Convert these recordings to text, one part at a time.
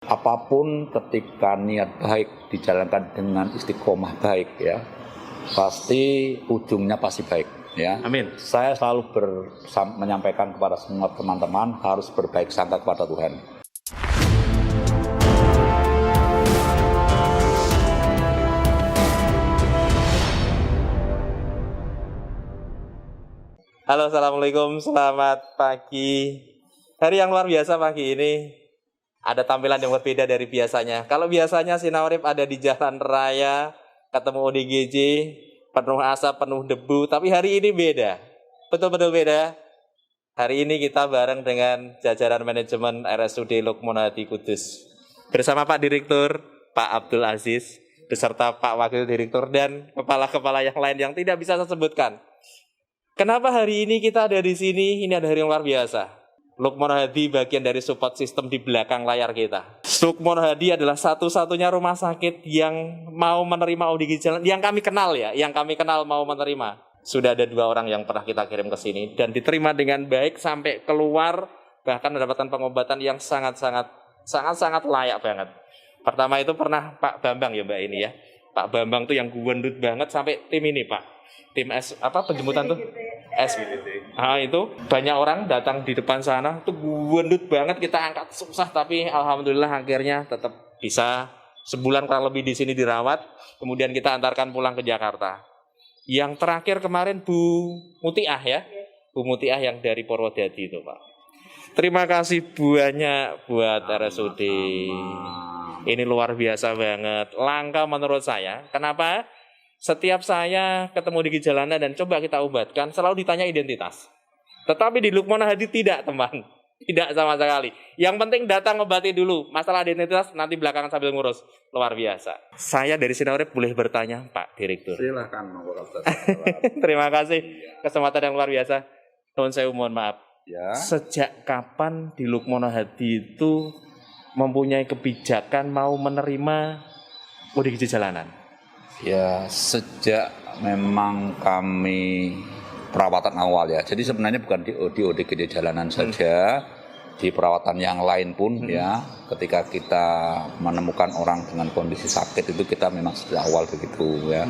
Apapun ketika niat baik dijalankan dengan istiqomah baik ya, pasti ujungnya pasti baik ya. Amin. Saya selalu menyampaikan kepada semua teman-teman harus berbaik sangka kepada Tuhan. Halo, assalamualaikum, selamat pagi. Hari yang luar biasa pagi ini. Ada tampilan yang berbeda dari biasanya. Kalau biasanya Sinarip ada di jalan raya, ketemu ODGJ, penuh asap, penuh debu. Tapi hari ini beda, betul-betul beda. Hari ini kita bareng dengan jajaran manajemen RSUD Lukmono Hadi Kudus. Bersama Pak Direktur, Pak Abdul Aziz, beserta Pak Wakil Direktur dan kepala-kepala yang lain yang tidak bisa saya sebutkan. Kenapa hari ini kita ada di sini? Ini ada hari yang luar biasa. Lukmono Hadi bagian dari support system di belakang layar kita. Lukmono Hadi adalah satu-satunya rumah sakit yang mau menerima ODGJ jalan, yang kami kenal ya, yang kami kenal mau menerima. Sudah ada 2 orang yang pernah kita kirim ke sini dan diterima dengan baik sampai keluar, bahkan mendapatkan pengobatan yang sangat-sangat layak banget. Pertama itu pernah Pak Bambang ya Mbak ini ya. Pak Bambang tuh yang gendut banget sampai tim ini Pak. Tim S apa penjemputan tuh? SBTT. Itu banyak orang datang di depan sana tuh gendut banget, kita angkat susah tapi alhamdulillah akhirnya tetap bisa sebulan kurang lebih di sini dirawat, kemudian kita antarkan pulang ke Jakarta. Yang terakhir kemarin Bu Mutiah ya. Bu Mutiah yang dari Purwodadi itu, Pak. Terima kasih banyak buat RSUD. Ini luar biasa banget. Langka menurut saya. Kenapa? Setiap saya ketemu di jalanan dan coba kita obatkan, selalu ditanya identitas. Tetapi di Lukmono Hadi tidak, teman. Tidak sama sekali. Yang penting datang obati dulu. Masalah identitas nanti belakangan sambil ngurus. Luar biasa. Saya dari Sinarip boleh bertanya, Pak Direktur? Silakan. Terima kasih. Kesempatan yang luar biasa. Nuwun sewu, mohon maaf. Ya. Sejak kapan di Lukmono Hadi itu mempunyai kebijakan mau menerima ODGJ jalanan? Ya, sejak memang kami perawatan awal ya. Jadi sebenarnya bukan di ODGJ jalanan saja, di perawatan yang lain pun ya. Ketika kita menemukan orang dengan kondisi sakit itu kita memang sejak awal begitu ya.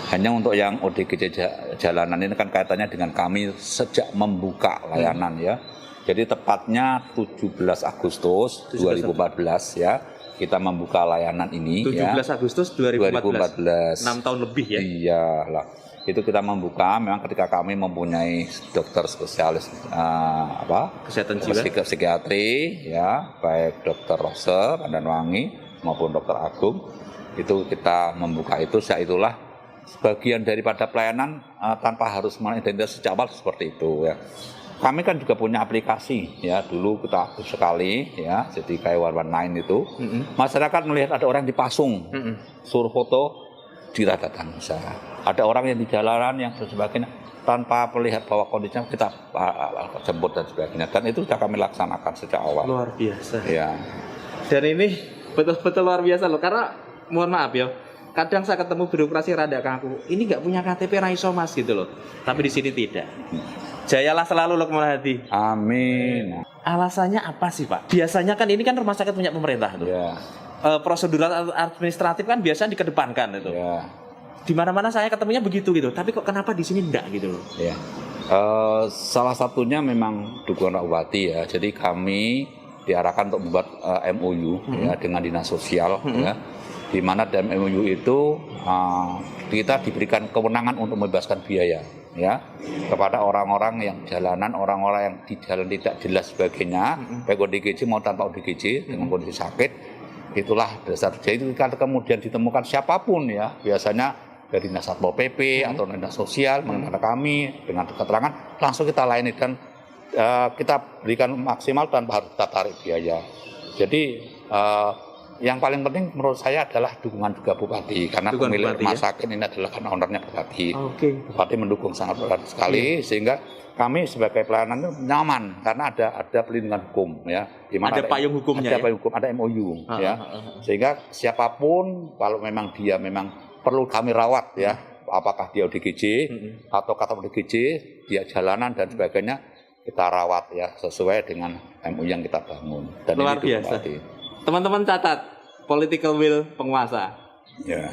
Hanya untuk yang ODGJ jalanan ini kan kaitannya dengan kami sejak membuka layanan ya. Jadi tepatnya 17 Agustus 2014 ya. Kita membuka layanan ini 17 Agustus 2014. 6 tahun lebih ya? Iyalah. Itu kita membuka memang ketika kami mempunyai dokter spesialis kesehatan jiwa, psikiatri ya, baik dokter Rose Pandanwangi maupun dokter Agung. Itu kita membuka itu, itulah sebagian daripada pelayanan tanpa harus mengidentitas sejak awal seperti itu ya. Kami kan juga punya aplikasi ya, dulu kita aktif sekali ya, jadi kayak 119 itu. Masyarakat melihat ada orang dipasung, suruh foto, datang bisa. Ada orang yang di jalanan yang sebagainya, tanpa melihat bahwa kondisinya kita jemput dan sebagainya. Dan itu sudah kami laksanakan sejak awal. Luar biasa. Ya. Dan ini betul-betul luar biasa loh, karena mohon maaf ya, kadang saya ketemu birokrasi rada kaku, ini nggak punya KTP raiso mas gitu loh. Tapi di sini tidak. Jayalah selalu Lukmono Hadi. Amin. Alasannya apa sih Pak? Biasanya kan ini kan rumah sakit punya pemerintah tuh. Ya. Prosedural administratif kan biasanya dikedepankan itu. Ya. Di mana-mana saya ketemunya begitu gitu. Tapi kok kenapa di sini enggak gitu loh? Ya. Salah satunya memang dukungan Pak Bupati ya. Jadi kami diarahkan untuk membuat MOU ya dengan dinas sosial ya. Di mana dalam MOU itu kita diberikan kewenangan untuk membebaskan biaya ya kepada orang-orang yang jalanan, orang-orang yang di jalan tidak jelas sebagainya, baik ODGJ mau tanpa ODGJ dengan kondisi sakit. Itulah dasar. Jadi kalau kemudian ditemukan siapapun ya, biasanya dari dinas Satpol PP atau dinas sosial mengenai kami dengan keterangan, langsung kita layani dan kita berikan maksimal tanpa harus kita tarik biaya. Jadi yang paling penting menurut saya adalah dukungan juga Bupati, karena pemilik rumah sakit ini adalah karena ownernya Bupati. Bupati mendukung sangat berat sekali sehingga kami sebagai pelayanan itu nyaman karena ada perlindungan hukum ya. Di mana ada payung hukumnya. Ada payung hukum, ada MOU ya. Sehingga siapapun kalau memang dia memang perlu kami rawat ya, apakah dia ODGJ atau kata ODGJ, dia jalanan dan sebagainya, kita rawat ya sesuai dengan MOU yang kita bangun. Dan luar ini biasa. Teman-teman catat, political will penguasa. Ya,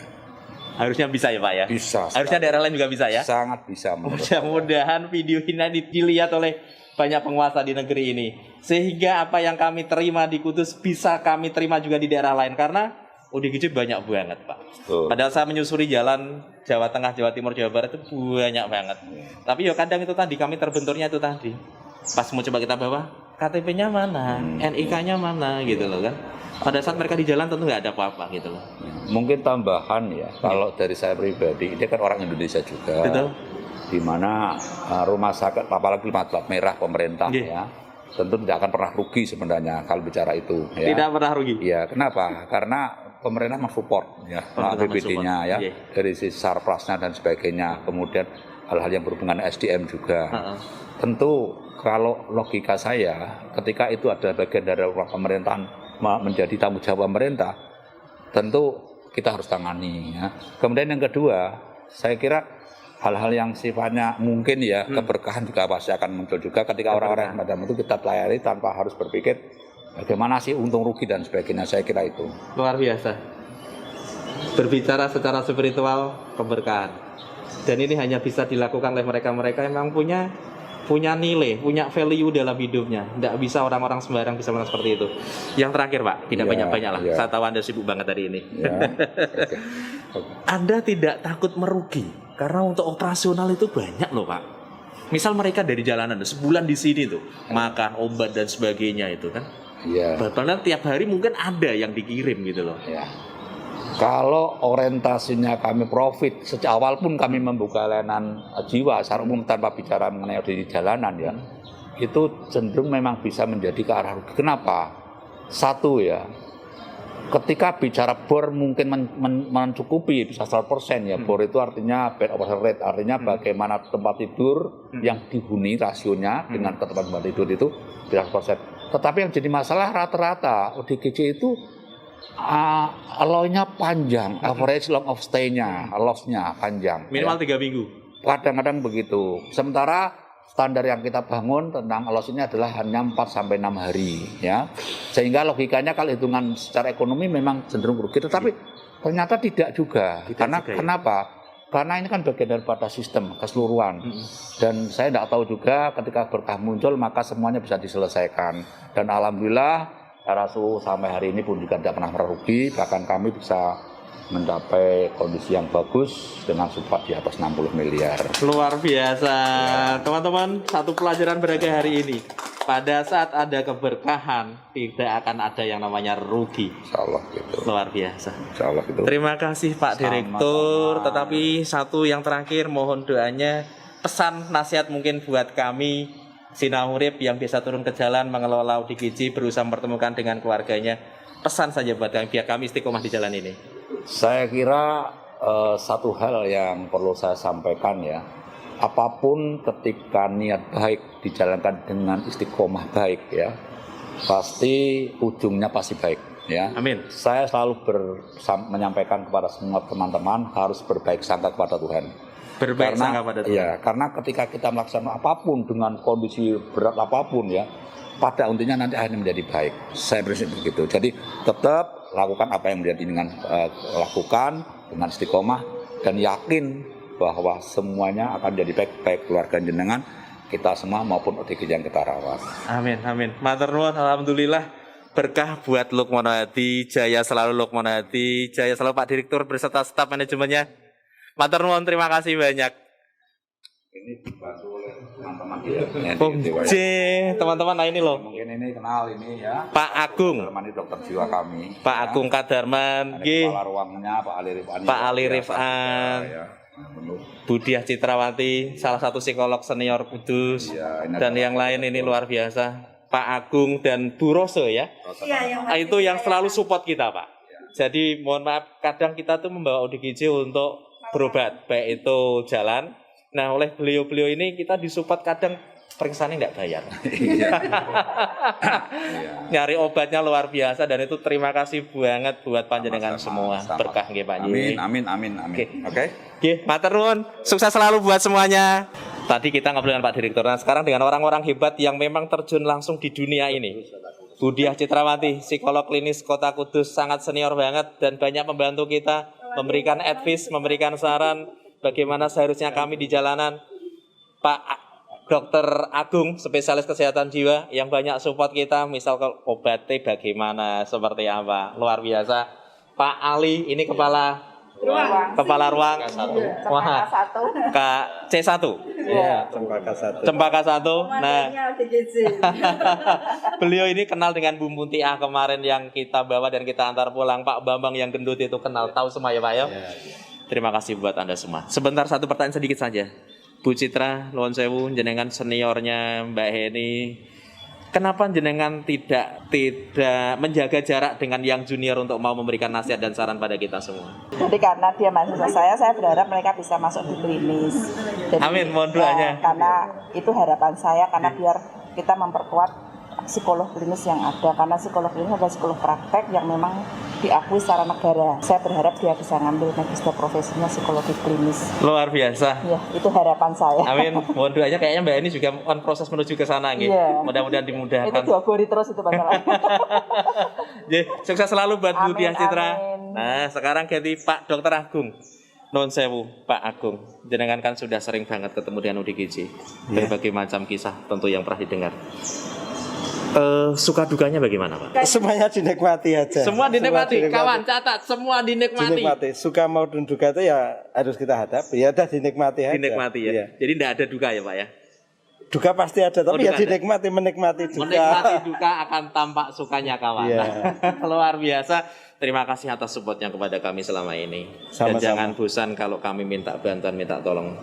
Harusnya bisa ya Pak ya? bisa. Harusnya daerah lain juga bisa ya? Sangat bisa. Mudah-mudahan video ini dilihat oleh banyak penguasa di negeri ini. Sehingga apa yang kami terima di Kudus bisa kami terima juga di daerah lain. Karena ODGJ banyak banget Pak. Betul. Padahal saya menyusuri jalan Jawa Tengah, Jawa Timur, Jawa Barat itu banyak banget. Tapi ya kadang itu tadi kami terbenturnya itu tadi. Pas mau coba kita bawa, KTP-nya mana, NIK-nya mana gitu loh kan. Pada saat mereka di jalan tentu nggak ada apa-apa gitu loh. Mungkin tambahan ya, kalau dari saya pribadi, dia kan orang Indonesia juga. Betul. Di mana rumah sakit, apalagi plat merah pemerintah ya, tentu tidak akan pernah rugi sebenarnya kalau bicara itu. Ya. Tidak pernah rugi. Iya, kenapa? Karena pemerintah mensupport ya, APBD-nya ya, dari sisi sarprasnya dan sebagainya. Kemudian hal-hal yang berhubungan SDM juga. Tentu kalau logika saya, ketika itu adalah bagian dari pemerintahan menjadi tanggung jawab pemerintah, tentu kita harus tangani ya. Kemudian yang kedua, saya kira hal-hal yang sifatnya mungkin ya keberkahan juga pasti akan muncul juga ketika orang-orang yang macam itu kita layani tanpa harus berpikir bagaimana sih untung rugi dan sebagainya. Saya kira itu luar biasa. Berbicara secara spiritual keberkahan, dan ini hanya bisa dilakukan oleh mereka-mereka yang memang punya nilai, punya value dalam hidupnya. Tidak bisa orang-orang sembarang bisa melakukan seperti itu. Yang terakhir Pak, tidak banyak-banyak lah. Saya tahu Anda sibuk banget hari ini. Okay. Anda tidak takut merugi karena untuk operasional itu banyak loh Pak. Misal mereka dari jalanan sebulan di sini tuh makan obat dan sebagainya itu kan. Iya. Padahal tiap hari mungkin ada yang dikirim gitu loh. Ya. Kalau orientasinya kami profit, sejak awal pun kami membuka layanan jiwa secara umum tanpa bicara mengenai di jalanan ya, itu cenderung memang bisa menjadi ke arah rugi. Kenapa? Satu ya, ketika bicara bor mungkin mencukupi bisa 100% ya. Bor itu artinya bed occupancy rate, artinya bagaimana tempat tidur yang dihuni rasionya dengan tempat tidur itu bisa 100%. Tetapi yang jadi masalah rata-rata ODGJ itu alloy-nya panjang, average long of stay-nya, loss-nya panjang. Minimal 3 minggu. Kadang-kadang begitu. Sementara standar yang kita bangun tentang loss ini adalah hanya 4-6 hari ya. Sehingga logikanya kalau hitungan secara ekonomi memang cenderung rugi, tetapi ternyata tidak juga. Kenapa? Karena ini kan bagian daripada sistem keseluruhan. Dan saya tidak tahu juga ketika berkah muncul maka semuanya bisa diselesaikan. Dan alhamdulillah RSU sampai hari ini pun juga tidak pernah merugi, bahkan kami bisa mencapai kondisi yang bagus dengan support di atas 60 miliar. Luar biasa. Teman-teman, satu pelajaran berharga hari ini. Pada saat ada keberkahan, tidak akan ada yang namanya rugi. Insya Allah gitu. Luar biasa. Insya Allah gitu. Terima kasih Pak Direktur. Tetapi satu yang terakhir, mohon doanya, pesan nasihat mungkin buat kami Sinarurip yang biasa turun ke jalan mengelola ODGJ, berusaha mempertemukan dengan keluarganya. Pesan saja buat kami biar kami istiqomah di jalan ini. Saya kira satu hal yang perlu saya sampaikan ya, apapun ketika niat baik dijalankan dengan istiqomah baik ya, pasti ujungnya pasti baik ya. Amin. Saya selalu menyampaikan kepada semua teman-teman harus berbaik sangka kepada Tuhan. Berbaik sangka pada Tuhan. Ya, karena ketika kita melaksanakan apapun dengan kondisi berat apapun ya, pada intinya nanti akhirnya menjadi baik. Saya prinsip begitu. Jadi tetap lakukan apa yang menjadi dengan lakukan dengan istiqomah dan yakin bahwa semuanya akan jadi baik keluarga jenengan, kita semua maupun ODGJ yang kita rawat. Amin, amin. Matur nuwun, alhamdulillah. Berkah buat Lukmono Hadi, jaya selalu Lukmono Hadi, jaya selalu Pak Direktur beserta staf manajemennya. Matur nuwun, terima kasih banyak. Ini dibantu oleh teman-teman teman-teman, nah ini loh. Mungkin ini kenal ini ya. Pak Agung. Teman dokter jiwa kami. Pak Agung Kadarman. Kepala ruangnya Pak Ali Rifan. Pak Ali Rifan. Budiah Citrawati, salah satu psikolog senior Kudus. Ya, dan yang lain ini luar biasa. Pak Agung dan Bu Rose ya. Itu yang selalu support kita Pak. Jadi mohon maaf, kadang kita tuh membawa ODGJ untuk berobat, baik itu jalan. Nah, oleh beliau-beliau ini kita disupport kadang periksanya nggak bayar. Nyari obatnya luar biasa dan itu terima kasih banget buat panjenengan semua. Berkah nggih Pak. Amin. Oke. Nggih, matur nuwun. Sukses selalu buat semuanya. Tadi kita ngobrol dengan Pak Direktur. Nah, sekarang dengan orang-orang hebat yang memang terjun langsung di dunia ini. Bu Diah Citrawati, psikolog klinis Kota Kudus, sangat senior banget dan banyak membantu kita, memberikan advice, memberikan saran bagaimana seharusnya kami di jalanan. Pak Dokter Agung, spesialis kesehatan jiwa yang banyak support kita, misal obatnya bagaimana, seperti apa, luar biasa. Pak Ali, ini kepala ruang Wah, satu. Kak C1. Iya, Cempaka 1. Cempaka 1. Nah, Komandannya ODGJ. beliau ini kenal dengan Bu Muntiah kemarin yang kita bawa dan kita antar pulang. Pak Bambang yang gendut itu kenal, tahu semua ya Pak ya? Terima kasih buat Anda semua. Sebentar, satu pertanyaan sedikit saja. Bu Citra, nuwun sewu, jenengan seniornya Mbak Heni. Kenapa jenengan tidak menjaga jarak dengan yang junior untuk mau memberikan nasihat dan saran pada kita semua? Jadi karena dia mahasiswa saya berharap mereka bisa masuk di klinis. Jadi, Amin, mohon doanya. Karena itu harapan saya, karena biar kita memperkuat psikolog klinis yang ada. Karena psikolog klinis adalah psikolog praktek yang memang diakui secara negara. Saya berharap dia bisa ngambil magister profesinya psikologi klinis. Luar biasa. Ya, itu harapan saya. Amin. Mohon doanya, kayaknya Mbak ini juga on proses menuju ke sana gitu. Iya. Mudah-mudahan dimudahkan. Itu diogori terus itu masalah. Sukses selalu buat Bu Amin, Diah Citra. amin. Nah, sekarang ganti Pak Dokter Agung. Non sewu, Pak Agung. Jenengan kan sudah sering banget ketemu dengan ODGJ. Berbagai macam kisah tentu yang pernah didengar. Suka dukanya bagaimana Pak? Semuanya dinikmati aja. Semua dinikmati, kawan catat, semua dinikmati. Dinikmati. Suka maupun duka itu ya harus kita hadapi. Ya udah dinikmati aja. Dinikmati ya. Iya. Jadi tidak ada duka ya Pak ya? Duka pasti ada, tapi ya duka ada. dinikmati, menikmati duka. Menikmati duka akan tampak sukanya kawan. Iya. Luar biasa. Terima kasih atas supportnya kepada kami selama ini. Dan Sama-sama. jangan bosan kalau kami minta bantuan, minta tolong.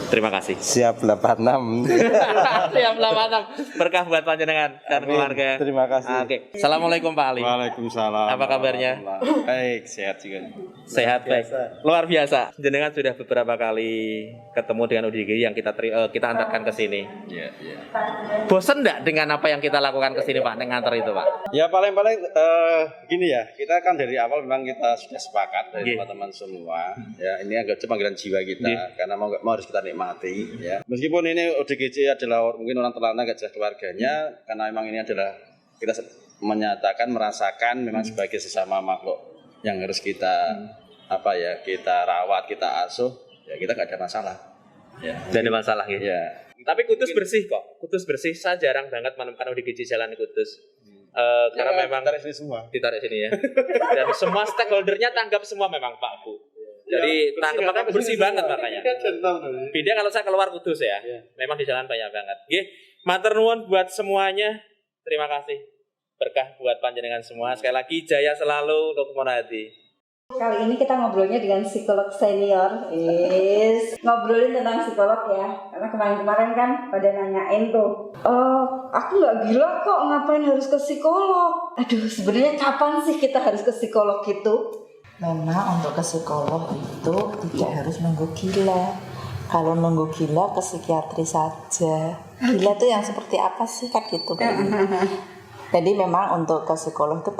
Terima kasih. Siap 86. Siap mantap. Berkah buat panjenengan dan Amin. keluarga. Terima kasih. Oke. Assalamualaikum Pak Ali. Waalaikumsalam. Apa kabarnya? Baik, sehat juga. Sehat baik. Luar biasa. Jenengan sudah beberapa kali ketemu dengan ODGJ yang kita antarkan ke sini. Iya, iya. Bosan enggak dengan apa yang kita lakukan ke sini Pak, ngantar itu Pak? Ya paling-paling gini ya, kita kan dari awal memang kita sudah sepakat dari Iya. teman-teman semua. Ya, ini agak panggilan jiwa kita Iya. karena mau harus kita nikmati ya. Meskipun ini ODGJ adalah mungkin orang terlana gak jelas keluarganya, karena memang ini adalah kita menyatakan merasakan memang sebagai sesama makhluk yang harus kita kita rawat, kita asuh, ya kita gak ada masalah. Ya. Tidak ada masalah gitu. Ya. Tapi Kudus bersih kok. Kudus bersih. Saya jarang banget menemukan ODGJ jalan Kudus. Karena memang tarik sini semua. ditarik sini ya. Dan semua stakeholdernya tanggap semua memang Pak Bu. Jadi tanggap makanya bersih banget makanya. Beda kalau saya keluar Kudus ya. Memang di jalan banyak banget. Nggih, matur nuwun buat semuanya. Terima kasih. Berkah buat panjenengan semua. Sekali lagi jaya selalu untuk hati. Kali ini kita ngobrolnya dengan psikolog senior. Ngobrolin tentang psikolog ya. Karena kemarin-kemarin kan pada nanyain tuh, aku nggak gila kok, ngapain harus ke psikolog? Aduh, sebenarnya kapan sih kita harus ke psikolog itu? Memang untuk ke psikolog itu tidak harus nunggu gila. Kalau nunggu gila ke psikiatri saja. Gila itu yang seperti apa sih kan gitu kan. Jadi memang untuk ke psikolog itu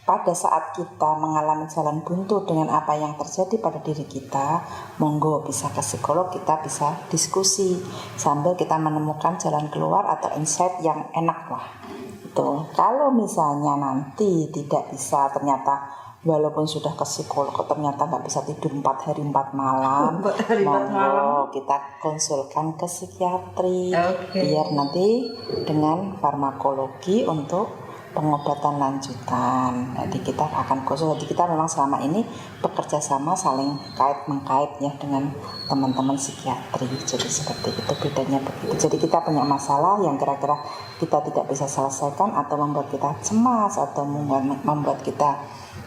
pada saat kita mengalami jalan buntu dengan apa yang terjadi pada diri kita, monggo bisa ke psikolog, kita bisa diskusi sambil kita menemukan jalan keluar atau insight yang enak lah. Itu. Kalau misalnya nanti tidak bisa, ternyata walaupun sudah ke psikolog ternyata nggak bisa tidur 4 hari 4 malam, 4 hari 4 malam. monggo kita konsulkan ke psikiatri. Oke. Biar nanti dengan farmakologi untuk pengobatan lanjutan. Jadi kita akan konsul. Jadi kita memang selama ini bekerja sama saling kait-mengkait ya dengan teman-teman psikiatri. Jadi seperti itu, bedanya begitu. Jadi kita punya masalah yang kira-kira kita tidak bisa selesaikan atau membuat kita cemas atau membuat kita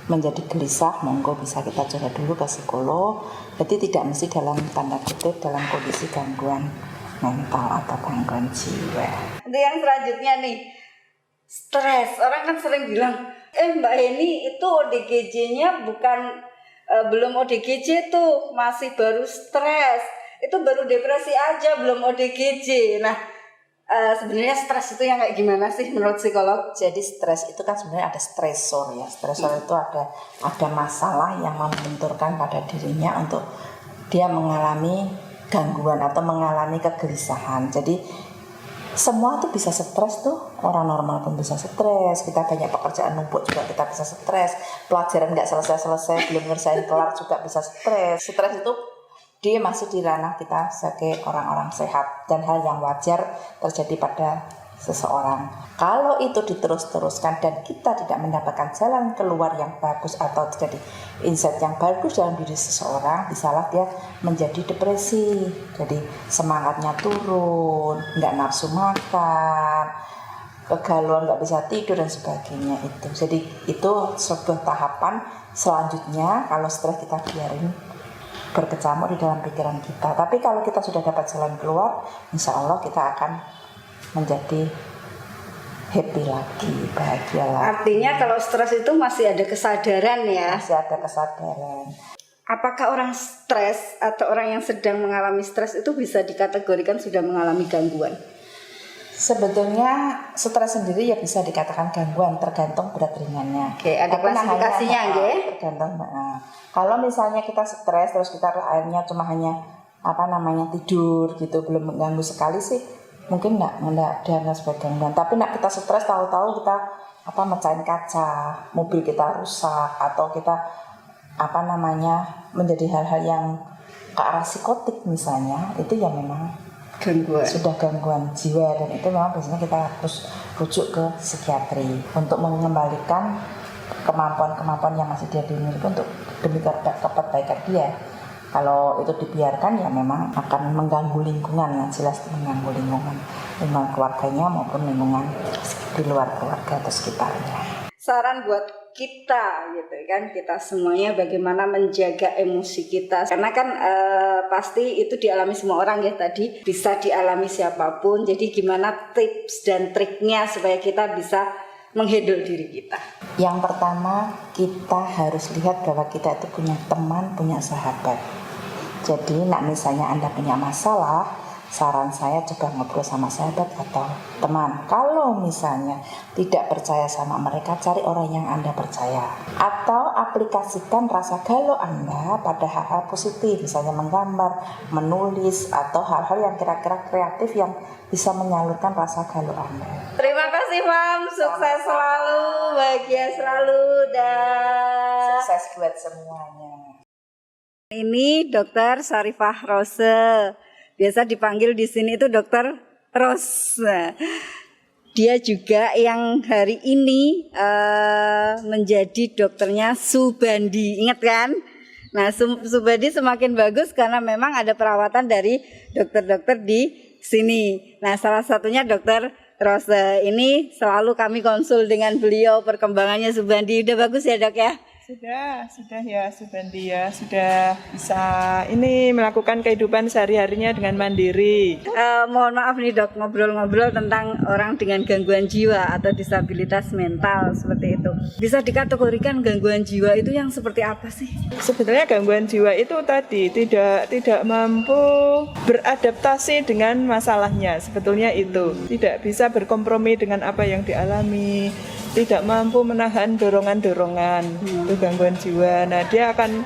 menjadi gelisah, monggo bisa kita coba dulu ke psikolog. Jadi tidak mesti dalam tanda kutip dalam kondisi gangguan mental atau gangguan jiwa. Untuk yang selanjutnya nih, stres. Orang kan sering bilang, Mbak Heni itu ODGJ-nya bukan belum ODGJ tuh, masih baru stres. Itu baru depresi aja, belum ODGJ. Nah, sebenarnya stres itu yang kayak gimana sih menurut psikolog? Jadi stres itu kan sebenarnya ada stresor ya. Stresor itu ada masalah yang membenturkan pada dirinya untuk dia mengalami gangguan atau mengalami kegelisahan. Jadi semua tuh bisa stres tuh, orang normal pun bisa stres, kita banyak pekerjaan numpuk juga kita bisa stres, pelajaran nggak selesai-selesai, belum ngerjain kelar juga bisa stres. Stres itu dia masih di ranah kita sebagai orang-orang sehat dan hal yang wajar terjadi pada seseorang. Kalau itu diterus-teruskan dan kita tidak mendapatkan jalan keluar yang bagus atau terjadi insight yang bagus dalam diri seseorang, bisalah dia menjadi depresi, jadi semangatnya turun, nggak nafsu makan, kegalauan, nggak bisa tidur dan sebagainya itu. Jadi itu sebuah tahapan selanjutnya kalau stres kita biarin berkecamuk di dalam pikiran kita. Tapi kalau kita sudah dapat jalan keluar, insya Allah kita akan menjadi happy lagi, bahagia lagi. Artinya kalau stres itu masih ada kesadaran ya. Masih ada kesadaran. Apakah orang stres atau orang yang sedang mengalami stres itu bisa dikategorikan sudah mengalami gangguan? Sebetulnya stres sendiri ya bisa dikatakan gangguan, tergantung berat ringannya. Oke, ada Tapi klasifikasinya, nggih? tergantung. Kalau misalnya kita stres terus kita akhirnya cuma hanya tidur gitu, belum mengganggu sekali sih, mungkin enggak dianggap sebagai gangguan. Tapi kita stres tahu-tahu kita mecahin kaca, mobil kita rusak, atau kita menjadi hal-hal yang ke arah psikotik misalnya, itu ya memang Gangguan. sudah gangguan jiwa, dan itu memang biasanya kita harus rujuk ke psikiatri untuk mengembalikan kemampuan-kemampuan yang masih dia dimiliki untuk demi kebaikan dia. Kalau itu dibiarkan ya memang akan mengganggu lingkungan, yang jelas mengganggu lingkungan keluarganya maupun lingkungan di luar keluarga atau sekitarnya. Saran buat kita gitu kan, kita semuanya bagaimana menjaga emosi kita, karena kan pasti itu dialami semua orang ya, tadi bisa dialami siapapun. Jadi gimana tips dan triknya supaya kita bisa menghandle diri kita? Yang pertama, kita harus lihat bahwa kita itu punya teman, punya sahabat. Jadi misalnya Anda punya masalah, saran saya coba ngobrol sama sahabat atau teman. Kalau misalnya tidak percaya sama mereka, cari orang yang Anda percaya. Atau aplikasikan rasa galau Anda pada hal-hal positif, misalnya menggambar, menulis, atau hal-hal yang kira-kira kreatif yang bisa menyalurkan rasa galau Anda. Terima kasih Mam, sukses selalu, bahagia selalu, dan Sukses buat semuanya. ini Dokter Syarifah Rose. Biasa dipanggil di sini itu Dokter Ros. Dia juga yang hari ini menjadi dokternya Subandi. Ingat kan? Nah, Subandi semakin bagus karena memang ada perawatan dari dokter-dokter di sini. Nah, salah satunya Dokter Rose. Ini selalu kami konsul dengan beliau perkembangannya Subandi. Udah bagus ya, Dok ya? Sudah ya Subandi ya, sudah bisa ini melakukan kehidupan sehari-harinya dengan mandiri. Mohon maaf nih Dok, ngobrol-ngobrol tentang orang dengan gangguan jiwa atau disabilitas mental seperti itu. Bisa dikategorikan gangguan jiwa itu yang seperti apa sih? Sebenarnya gangguan jiwa itu tadi tidak mampu beradaptasi dengan masalahnya. Sebetulnya itu tidak bisa berkompromi dengan apa yang dialami, tidak mampu menahan dorongan-dorongan. Itu gangguan jiwa. Nah, dia akan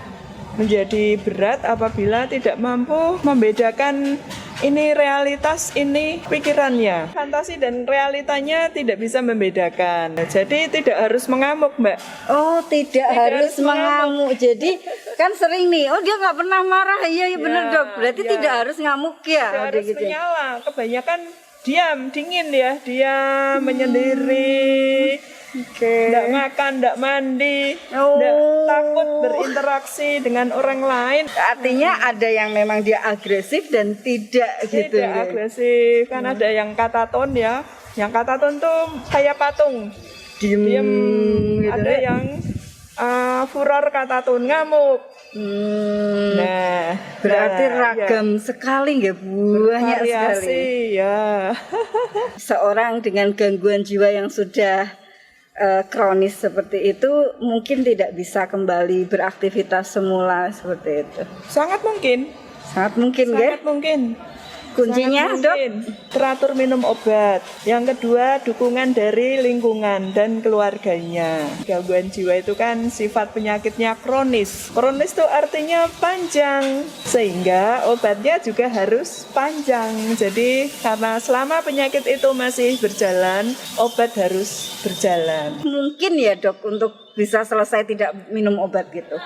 menjadi berat apabila tidak mampu membedakan ini realitas, ini pikirannya. Fantasi dan realitanya tidak bisa membedakan. Jadi tidak harus mengamuk, Mbak. Oh, tidak harus mengamuk. Jadi kan sering nih, oh dia nggak pernah marah. Iya benar Dok. Berarti tidak harus ngamuk ya. Tidak harus menyala. Kebanyakan diam, dingin ya. Diam, menyendiri. Tidak makan, tidak mandi, tidak takut berinteraksi dengan orang lain. Artinya ada yang memang dia agresif dan tidak gitu. Tidak agresif, kan ada yang kataton ya. Yang kataton tuh kayak patung, diem. Gitu. Ada yang furor kataton, ngamuk. Nah, berarti ragam sekali ya, banyak sekali. Ya. Seorang dengan gangguan jiwa yang sudah kronis seperti itu mungkin tidak bisa kembali beraktivitas semula seperti itu. Sangat mungkin. Sangat mungkin ya. Sangat mungkin. Kuncinya, Sangat Dok? mungkin. Teratur minum obat. Yang kedua, dukungan dari lingkungan dan keluarganya. Gangguan jiwa itu kan sifat penyakitnya kronis. Kronis itu artinya panjang, sehingga obatnya juga harus panjang. Jadi karena selama penyakit itu masih berjalan, obat harus berjalan. Mungkin ya Dok untuk bisa selesai tidak minum obat gitu.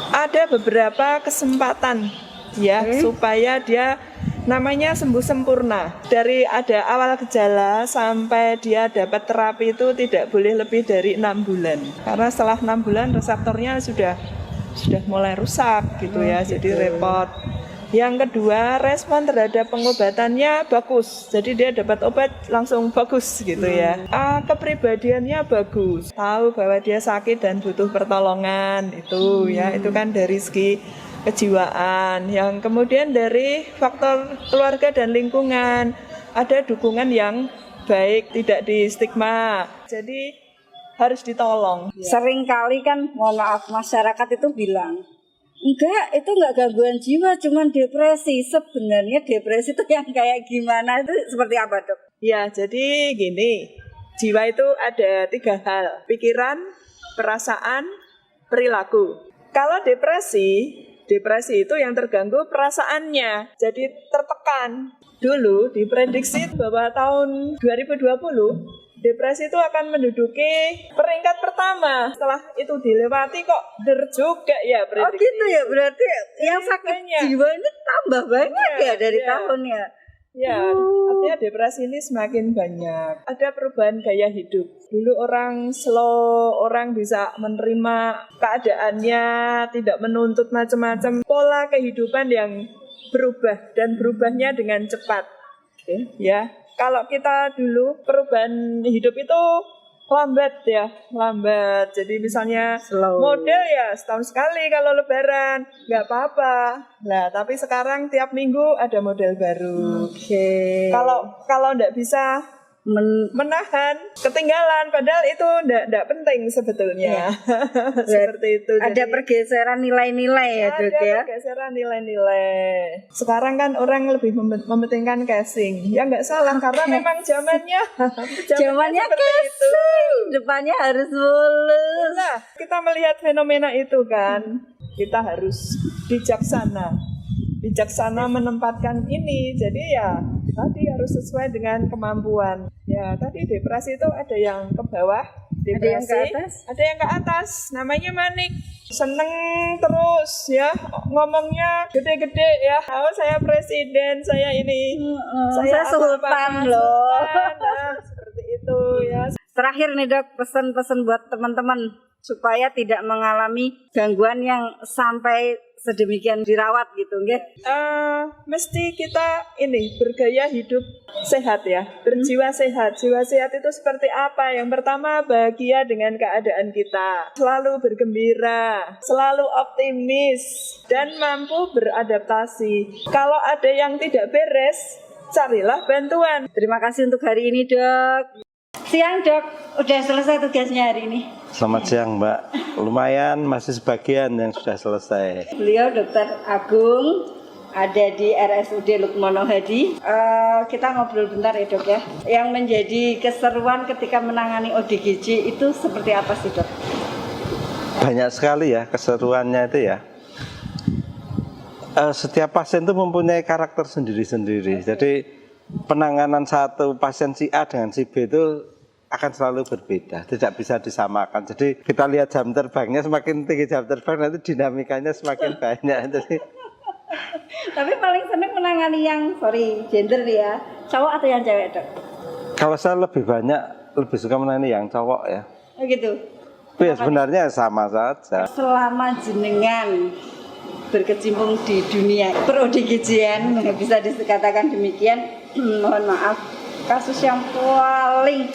Ada beberapa kesempatan ya supaya dia namanya sembuh sempurna. Dari ada awal gejala sampai dia dapat terapi itu tidak boleh lebih dari 6 bulan. Karena setelah 6 bulan reseptornya sudah mulai rusak gitu ya, jadi repot. Yang kedua, respon terhadap pengobatannya bagus. Jadi dia dapat obat langsung bagus gitu ya. Kepribadiannya bagus. Tahu bahwa dia sakit dan butuh pertolongan itu ya. Itu kan dari segi kejiwaan. Yang kemudian dari faktor keluarga dan lingkungan. Ada dukungan yang baik, tidak di stigma. Jadi harus ditolong. Seringkali kan, mohon maaf, masyarakat itu bilang, enggak, itu enggak gangguan jiwa, cuman depresi. Sebenarnya depresi itu yang kayak gimana, itu seperti apa Dok? Ya, jadi gini, jiwa itu ada 3 hal, pikiran, perasaan, perilaku. Kalau depresi itu yang terganggu perasaannya, jadi tertekan. Dulu diprediksi bahwa tahun 2020, depresi itu akan menduduki peringkat pertama. Setelah itu dilewati kok juga ya prediksi. Oh gitu ya, berarti yang sakit banyak. jiwa ini tambah banyak ya dari Iya. tahun ya. Ya, artinya depresi ini semakin banyak. Ada perubahan gaya hidup. Dulu orang slow, orang bisa menerima keadaannya, tidak menuntut macam-macam. Pola kehidupan yang berubah dan berubahnya dengan cepat. Oke, ya. Kalau kita dulu perubahan hidup itu lambat ya, lambat. Jadi misalnya Slow. model ya setahun sekali kalau lebaran, nggak apa-apa. Nah, tapi sekarang tiap minggu ada model baru. Oke. Kalau nggak bisa menahan ketinggalan, padahal itu nggak penting sebetulnya. Seperti itu. Ada Jadi, pergeseran nilai-nilai ya Dok ya. ada pergeseran nilai-nilai. Sekarang kan orang lebih mementingkan casing. Ya nggak salah karena memang zamannya Zamannya seperti itu. Depannya harus mulus. Nah, kita melihat fenomena itu kan, kita harus bijaksana menempatkan ini. Jadi ya tadi harus sesuai dengan kemampuan. Ya tadi depresi itu ada yang ke bawah, depresi, ada yang ke atas. Namanya manik, seneng terus ya, ngomongnya gede-gede ya. Oh saya presiden, saya ini, Saya sultan loh. Nah, seperti itu ya. Terakhir nih Dok, pesan-pesan buat teman-teman supaya tidak mengalami gangguan yang sampai sedemikian dirawat gitu, nggih? Mesti kita ini bergaya hidup sehat ya, berjiwa sehat. Jiwa sehat itu seperti apa? Yang pertama, bahagia dengan keadaan kita, selalu bergembira, selalu optimis, dan mampu beradaptasi. Kalau ada yang tidak beres, carilah bantuan. Terima kasih untuk hari ini Dok. Siang Dok, udah selesai tugasnya hari ini. Selamat siang Mbak. Lumayan masih sebagian yang sudah selesai. Beliau Dr. Agung ada di RSUD Lukmono Hadi. Kita ngobrol bentar ya Dok ya. Yang menjadi keseruan ketika menangani ODGJ itu seperti apa sih Dok? Banyak sekali ya keseruannya itu ya. Setiap pasien itu mempunyai karakter sendiri-sendiri. Jadi penanganan satu pasien si A dengan si B itu akan selalu berbeda, tidak bisa disamakan. Jadi kita lihat jam terbangnya, semakin tinggi jam terbang nanti dinamikanya semakin banyak. Jadi Tapi paling seneng menangani yang gender ya, cowok atau yang cewek Dok? kalau saya lebih suka menangani yang cowok ya. Oh gitu. Tapi ya sebenarnya sama saja. Selama jenengan berkecimpung di dunia per-ODGJ-an, bisa dikatakan demikian, mohon maaf, kasus yang paling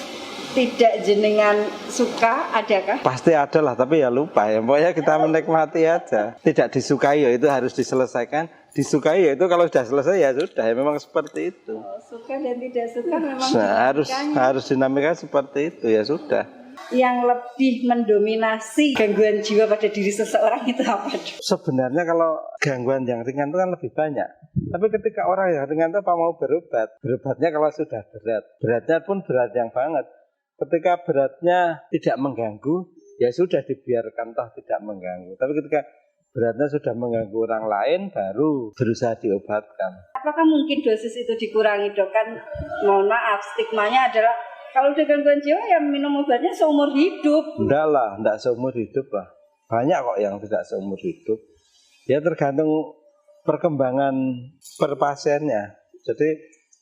tidak jenengan suka adakah? Pasti ada lah, tapi ya lupa ya. Pokoknya kita menikmati aja. Tidak disukai ya itu harus diselesaikan. Disukai ya itu kalau sudah selesai ya sudah. Ya memang seperti itu. Suka dan tidak suka memang Nah, harus dinamika seperti itu ya sudah. yang lebih mendominasi gangguan jiwa pada diri seseorang itu apa, Dok? Sebenarnya kalau gangguan yang ringan itu kan lebih banyak. Tapi ketika orang yang ringan itu apa mau berobat, berobatnya kalau sudah berat, beratnya pun berat yang banget. Ketika beratnya tidak mengganggu, ya sudah dibiarkan toh tidak mengganggu. Tapi ketika beratnya sudah mengganggu orang lain, baru berusaha diobatkan. Apakah mungkin dosis itu dikurangi, Dok? Kan mohon maaf, stigmanya adalah kalau udah gangguan jiwa ya minum obatnya seumur hidup. Enggak lah, enggak seumur hidup lah. Banyak kok yang tidak seumur hidup. Ya tergantung perkembangan per pasiennya. Jadi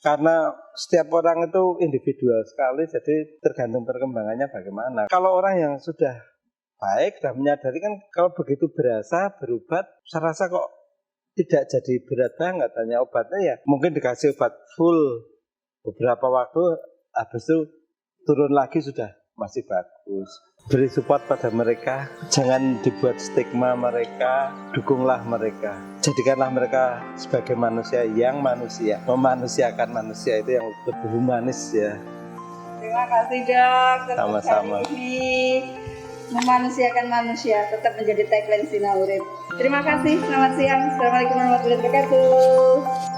karena setiap orang itu individual sekali, jadi tergantung perkembangannya bagaimana. Kalau orang yang sudah baik dan menyadari kan kalau begitu berasa berobat, saya rasa kok tidak jadi berat banget. Hanya obatnya ya mungkin dikasih obat full beberapa waktu, habis itu turun lagi sudah masih bagus. Beri support pada mereka, jangan dibuat stigma mereka, dukunglah mereka. Jadikanlah mereka sebagai manusia yang manusia, memanusiakan manusia itu yang lebih humanis ya. Terima kasih, Dok. Sama-sama. Hari ini memanusiakan manusia tetap menjadi tagline Sinaurip. Terima kasih. Selamat siang. Assalamualaikum warahmatullahi wabarakatuh.